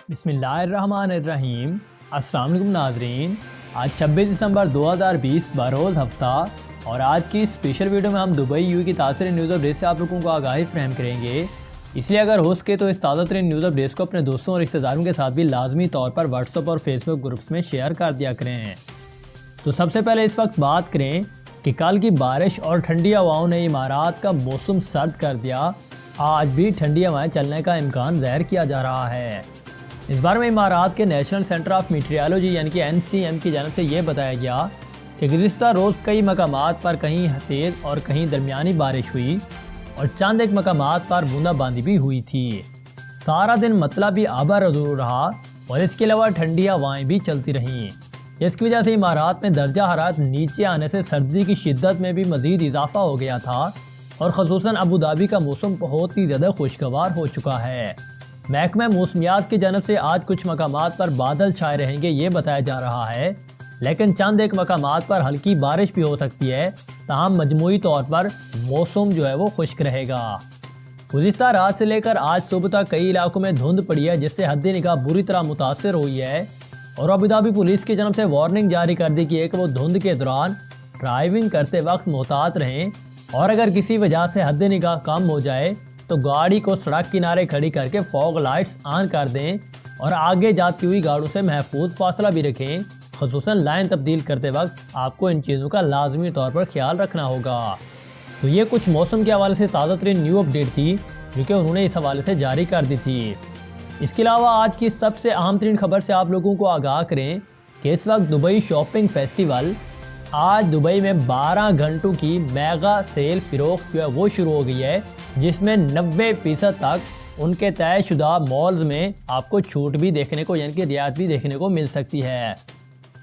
بسم اللہ الرحمن الرحیم۔ السلام علیکم ناظرین، آج 26 دسمبر 2020 بروز ہفتہ اور آج کی اسپیشل ویڈیو میں ہم دبئی یو کی تازہ ترین نیوز اپڈیٹ سے آپ لوگوں کو آگاہی فراہم کریں گے۔ اس لیے اگر ہو سکے تو اس تازہ ترین نیوز اپڈیٹس کو اپنے دوستوں اور رشتہ داروں کے ساتھ بھی لازمی طور پر واٹس ایپ اور فیس بک گروپس میں شیئر کر دیا کریں۔ تو سب سے پہلے اس وقت بات کریں کہ کل کی بارش اور ٹھنڈی ہواؤں نے امارات کا موسم سرد کر دیا۔ آج بھی ٹھنڈی ہوائیں چلنے کا امکان ظاہر کیا جا رہا ہے۔ اس بار میں امارات کے نیشنل سینٹر آف میٹیورولوجی یعنی کہ NCM کی جانب سے یہ بتایا گیا کہ گزشتہ روز کئی مقامات پر کہیں تیز اور کہیں درمیانی بارش ہوئی اور چند ایک مقامات پر بوندا باندی بھی ہوئی تھی۔ سارا دن مطلب بھی آبا رضو رہا اور اس کے علاوہ ٹھنڈی ہوائیں بھی چلتی رہیں، جس کی وجہ سے امارات میں درجہ حرارت نیچے آنے سے سردی کی شدت میں بھی مزید اضافہ ہو گیا تھا اور خصوصاً ابوظہبی کا موسم بہت ہی زیادہ خوشگوار ہو چکا ہے۔ محکمہ موسمیات کی جانب سے آج کچھ مقامات پر بادل چھائے رہیں گے یہ بتایا جا رہا ہے، لیکن چند ایک مقامات پر ہلکی بارش بھی ہو سکتی ہے، تاہم مجموعی طور پر موسم وہ خشک رہے گا۔ گزشتہ رات سے لے کر آج صبح تک کئی علاقوں میں دھند پڑی ہے، جس سے حد نگاہ بری طرح متاثر ہوئی ہے اور ابوظہبی پولیس کی جانب سے وارننگ جاری کر دی کہ وہ دھند کے دوران ڈرائیونگ کرتے وقت محتاط رہیں اور اگر کسی وجہ سے حد نگاہ کم ہو جائے تو گاڑی کو سڑک کنارے کھڑی کر کے فوگ لائٹس آن کر دیں اور آگے جاتی ہوئی گاڑیوں سے محفوظ فاصلہ بھی رکھیں۔ خصوصاً لائن تبدیل کرتے وقت آپ کو ان چیزوں کا لازمی طور پر خیال رکھنا ہوگا۔ تو یہ کچھ موسم کے حوالے سے تازہ ترین نیو اپڈیٹ تھی جو کہ انہوں نے اس حوالے سے جاری کر دی تھی۔ اس کے علاوہ آج کی سب سے اہم ترین خبر سے آپ لوگوں کو آگاہ کریں کہ اس وقت دبئی شاپنگ فیسٹیول آج دبئی میں 12 گھنٹوں کی میگا سیل فروخت وہ شروع ہو گئی ہے، جس میں 90% تک ان کے طے شدہ مالز میں آپ کو چھوٹ بھی دیکھنے کو یعنی کہ رعایت بھی دیکھنے کو مل سکتی ہے۔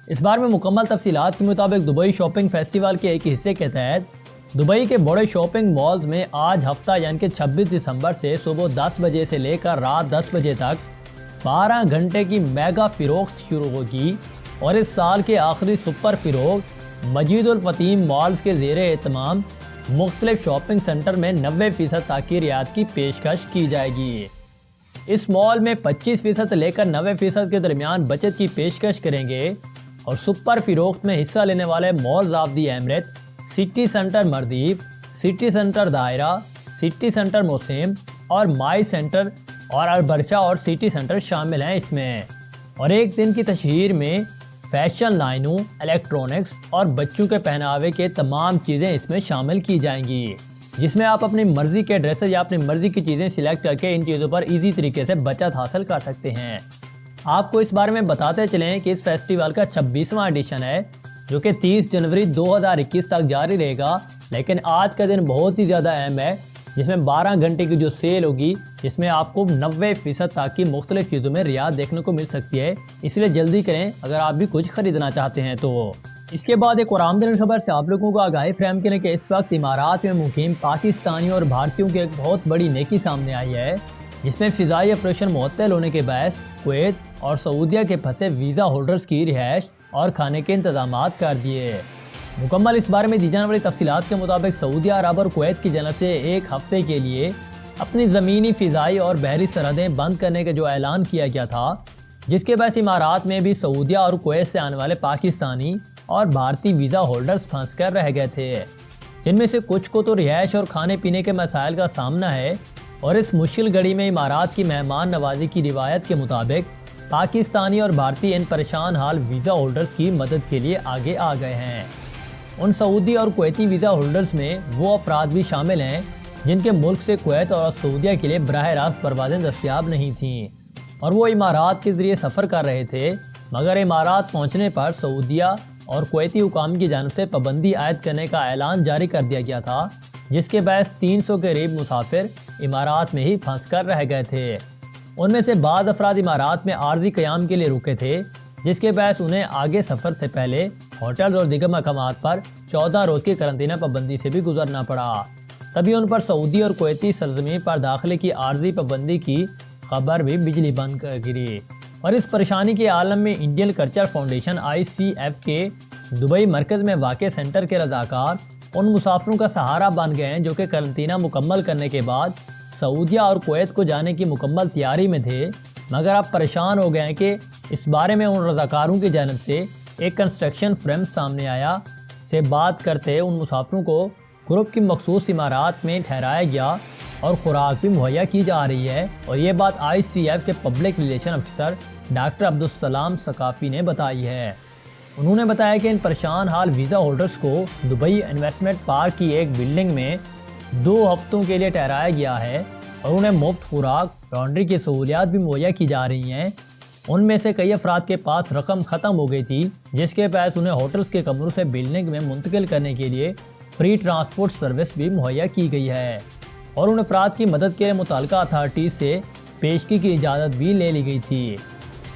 اس بار میں مکمل تفصیلات کے مطابق دبئی شاپنگ فیسٹیول کے ایک حصے کے تحت دبئی کے بڑے شاپنگ مالز میں آج ہفتہ یعنی کہ 26 دسمبر سے صبح 10 بجے سے لے کر رات 10 بجے تک 12 گھنٹے کی میگا فروخت شروع ہوگی اور اس سال کے آخری سپر فروخت مجید الفتیم مالز کے زیر اہتمام مختلف شاپنگ سینٹر میں 90% تک کی رعایت کی پیشکش کی جائے گی۔ اس مال میں 25% لے کر 90% کے درمیان بچت کی پیشکش کریں گے اور سپر فروخت میں حصہ لینے والے malls of the Emirate, city centre Mirdif, city centre Deira, city centre Muaisem اور مائی سینٹر اور البرشا اور سٹی سینٹر شامل ہیں اس میں۔ اور ایک دن کی تشہیر میں فیشن لائنوں، الیکٹرونکس اور بچوں کے پہناوے کے تمام چیزیں اس میں شامل کی جائیں گی، جس میں آپ اپنی مرضی کے ڈریسز یا اپنی مرضی کی چیزیں سلیکٹ کر کے ان چیزوں پر ایزی طریقے سے بچت حاصل کر سکتے ہیں۔ آپ کو اس بارے میں بتاتے چلیں کہ اس فیسٹیول کا 26واں ایڈیشن ہے جو کہ 30 جنوری 2021 تک جاری رہے گا، لیکن آج کا دن بہت ہی زیادہ اہم ہے جس میں 12 گھنٹے کی جو سیل ہوگی جس میں آپ کو 90% تک کی مختلف چیزوں میں رعایت دیکھنے کو مل سکتی ہے، اس لیے جلدی کریں اگر آپ بھی کچھ خریدنا چاہتے ہیں تو۔ اس کے بعد ایک اور آمدنی خبر سے آپ لوگوں کو آگاہی فراہم کریں کہ اس وقت امارات میں مقیم پاکستانیوں اور بھارتیوں کی ایک بہت بڑی نیکی سامنے آئی ہے، جس میں فضائی آپریشن معطل ہونے کے باعث کویت اور سعودیہ کے پھنسے ویزا ہولڈرز کی رہائش اور کھانے کے انتظامات کر دیے۔ مکمل اس بارے میں دی جانے والی تفصیلات کے مطابق سعودیہ عرب اور کویت کی جانب سے ایک ہفتے کے لیے اپنی زمینی، فضائی اور بحری سرحدیں بند کرنے کا جو اعلان کیا گیا تھا، جس کے باعث امارات میں بھی سعودیہ اور کویت سے آنے والے پاکستانی اور بھارتی ویزا ہولڈرز پھنس کر رہ گئے تھے، جن میں سے کچھ کو تو رہائش اور کھانے پینے کے مسائل کا سامنا ہے اور اس مشکل گھڑی میں امارات کی مہمان نوازی کی روایت کے مطابق پاکستانی اور بھارتی ان پریشان حال ویزا ہولڈرز کی مدد کے لیے آگے آ گئے ہیں۔ ان سعودی اور کویتی ویزا ہولڈرز میں وہ افراد بھی شامل ہیں جن کے ملک سے کویت اور سعودیہ کے لیے براہ راست پروازیں دستیاب نہیں تھیں اور وہ امارات کے ذریعے سفر کر رہے تھے، مگر امارات پہنچنے پر سعودیہ اور کویتی حکام کی جانب سے پابندی عائد کرنے کا اعلان جاری کر دیا گیا تھا، جس کے باعث 300 کے قریب مسافر امارات میں ہی پھنس کر رہ گئے تھے۔ ان میں سے بعض افراد امارات میں عارضی قیام کے لیے رکے تھے، جس کے باعث انہیں آگے سفر سے پہلے ہوٹل اور دیگر مقامات پر 14 روز کی قرنطینہ پابندی سے بھی گزرنا پڑا۔ تبھی ان پر سعودی اور کویتی سرزمین پر داخلے کی عارضی پابندی کی خبر بھی بجلی بند کر گری۔ اور اس پریشانی کے عالم میں انڈین کلچر فاؤنڈیشن ICF کے دبئی مرکز میں واقع سینٹر کے رضاکار ان مسافروں کا سہارا بن گئے ہیں جو کہ قرنطینہ مکمل کرنے کے بعد سعودیہ اور کویت کو جانے کی مکمل تیاری میں تھے مگر آپ پریشان ہو گئے ہیں کہ اس بارے میں ان رضاکاروں کی جانب سے ایک کنسٹرکشن فرم سامنے آیا سے بات کرتے ان مسافروں کو گروپ کی مخصوص عمارات میں ٹھہرایا گیا اور خوراک بھی مہیا کی جا رہی ہے، اور یہ بات ICF کے پبلک ریلیشن افسر ڈاکٹر عبدالسلام ثقافی نے بتائی ہے۔ انہوں نے بتایا کہ ان پریشان حال ویزا ہولڈرز کو دبئی انویسٹمنٹ پارک کی ایک بلڈنگ میں 2 ہفتوں کے لیے ٹھہرایا گیا ہے اور انہیں مفت خوراک، لانڈری کی سہولیات بھی مہیا کی جا رہی ہیں۔ ان میں سے کئی افراد کے پاس رقم ختم ہو گئی تھی، جس کے باعث انہیں ہوٹلز کے کمروں سے بلڈنگ میں منتقل کرنے کے لیے فری ٹرانسپورٹ سروس بھی مہیا کی گئی ہے، اور ان افراد کی مدد کے لیے متعلقہ اتھارٹیز سے پیشگی کی اجازت بھی لے لی گئی تھی۔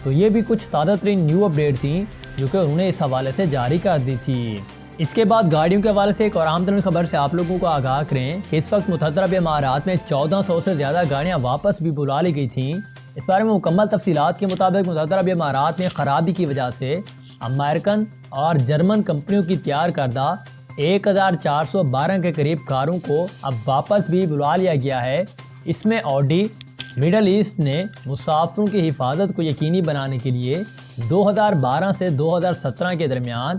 تو یہ بھی کچھ تازہ ترین نیو اپڈیٹ تھیں جو کہ انہوں نے اس حوالے سے جاری کر دی تھی۔ اس کے بعد گاڑیوں کے حوالے سے ایک اور اہم ترین خبر سے آپ لوگوں کو آگاہ کریں کہ اس وقت متحدہ عرب امارات میں 1400 سے زیادہ گاڑیاں واپس بھی بلا لی گئی تھیں۔ اس بارے میں مکمل تفصیلات کے مطابق متحدہ عرب امارات میں خرابی کی وجہ سے امریکن اور جرمن کمپنیوں کی تیار کردہ 1412 کے قریب کاروں کو اب واپس بھی بلا لیا گیا ہے۔ اس میں آڈی مڈل ایسٹ نے مسافروں کی حفاظت کو یقینی بنانے کے لیے 2012 سے 2017 کے درمیان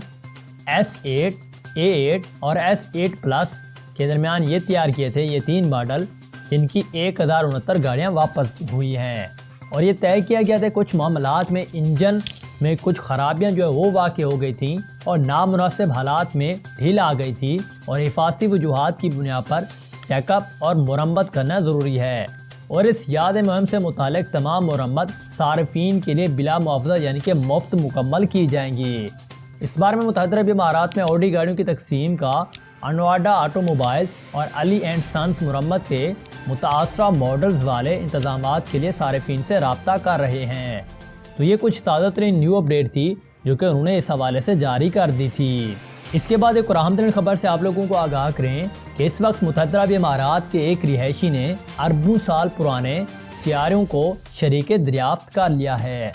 S8، A8 اور S8 پلس کے درمیان یہ تیار کیے تھے یہ 3 ماڈل، جن کی 1069 گاڑیاں واپس ہوئی ہیں، اور یہ طے کیا گیا تھا کچھ معاملات میں انجن میں کچھ خرابیاں جو ہے وہ واقع ہو گئی تھیں اور نامناسب حالات میں ڈھیل آ گئی تھی، اور حفاظتی وجوہات کی بنیاد پر چیک اپ اور مرمت کرنا ضروری ہے، اور اس یاد مہم سے متعلق تمام مرمت صارفین کے لیے بلا معاوضہ یعنی کہ مفت مکمل کی جائیں گی۔ اس بار میں متحدہ عرب امارات میں آڈی گاڑیوں کی تقسیم کا انواڈا آٹو موبائلز اور علی اینڈ سنز مرمت کے متاثرہ ماڈلز والے انتظامات کے لیے صارفین سے رابطہ کر رہے ہیں۔ تو یہ کچھ تازہ ترین نیو اپڈیٹ تھی جو کہ انہوں نے اس حوالے سے جاری کر دی تھی۔ اس کے بعد ایک اور اہم ترین خبر سے آپ لوگوں کو آگاہ کریں کہ اس وقت متحدہ عرب امارات کے ایک رہائشی نے اربوں سال پرانے سیاروں کو شریک دریافت کر لیا ہے۔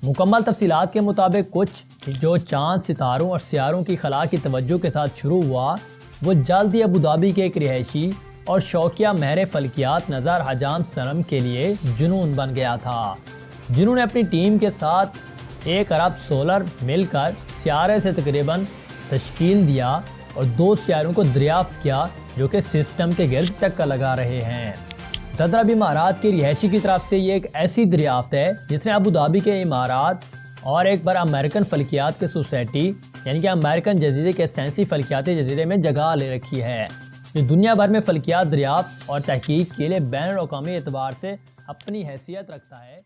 مکمل تفصیلات کے مطابق کچھ جو چاند، ستاروں اور سیاروں کی خلا کی توجہ کے ساتھ شروع ہوا، وہ جلد ہی ابوظہبی کے ایک رہائشی اور شوقیہ ماہر فلکیات نزار حجام سلم کے لیے جنون بن گیا تھا، جنہوں نے اپنی ٹیم کے ساتھ 1 ارب سولر مل کر سیارے سے تقریباً تشکیل دیا اور 2 سیاروں کو دریافت کیا جو کہ سسٹم کے گرد چکر لگا رہے ہیں۔ متحدہ عرب امارات کے رہائشی کی طرف سے یہ ایک ایسی دریافت ہے جس نے ابوظہبی کے امارات اور ایک بار امریکن فلکیات کے سوسائٹی یعنی کہ امریکن جزیرے کے سائنسی فلکیاتی جزیرے میں جگہ لے رکھی ہے، جو دنیا بھر میں فلکیات دریافت اور تحقیق کے لیے بین الاقوامی اعتبار سے اپنی حیثیت رکھتا ہے۔